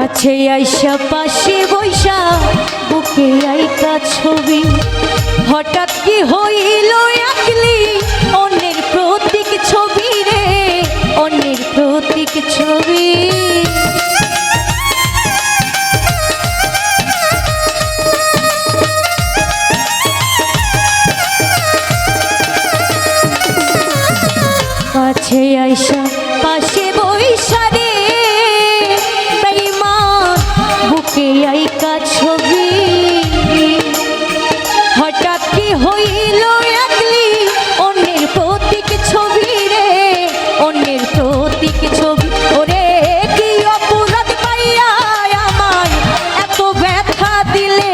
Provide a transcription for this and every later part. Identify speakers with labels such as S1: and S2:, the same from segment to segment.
S1: কাছে আইসা পাশে বৈশা বুকে আইকা ছবি হঠাৎ কি হইল আঁকলি অন্যের প্রতীক ছবি রে অন্যের প্রতীক ছবি কাছে আইসা পাশে বৈশা রে বেঈমান বুকে আইকা ছবি হঠাৎ কি হইল আঁকলি অন্যের প্রতীক ছবি রে অন্যের প্রতীক ছবি ওরে কি অপরাধ পাইয়া আমায় এত ব্যথা দিলে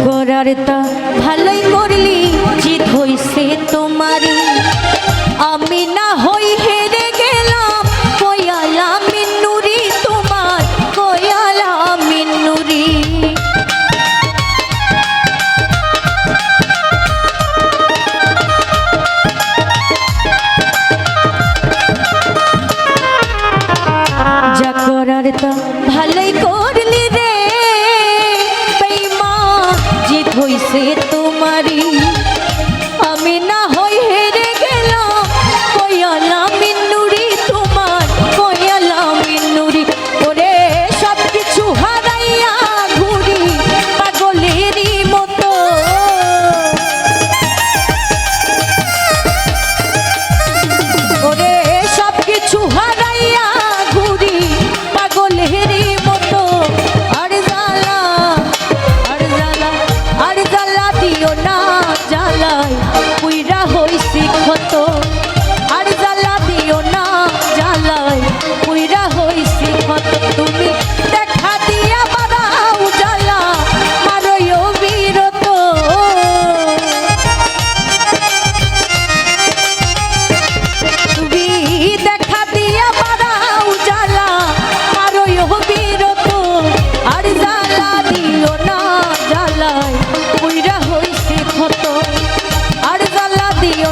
S1: করার তা ভালোই করলি জিত হইছে তোমারই আমি না হই হেরে গেলাম কয়ালা মিন্নুরি তোমার কয়ালা মিন্নুরি যা করার তা ভালোই করলি রে হইছে তোমারি আমি না হই হেরে গেলাম কয়ালা মিন্নুরি তোমার কয়ালা মিন্নুরি ওরে সব কিছু হারাইয়া ঘুরি পাগলেরই মতো ওরে সব কিছু হারাইয়া ঘুরি পাগলেরই মতো আর জ্বালা আর জ্বালা আর জ্বালা দিও না জ্বালাই পুইরা হইছি ক্ষত আর জ্বালা দিও না জ্বালাই পুইরা হইছি ক্ষত তুমি দেখা দিয়া বাড়াও জ্বালা মারইও বিরত তুমি দেখা দিয়া বাড়াও জ্বালা মারইও বিরত আর জ্বালা দিও না জ্বালাই পুইরা হইছে ক্ষত আর জ্বালা দিও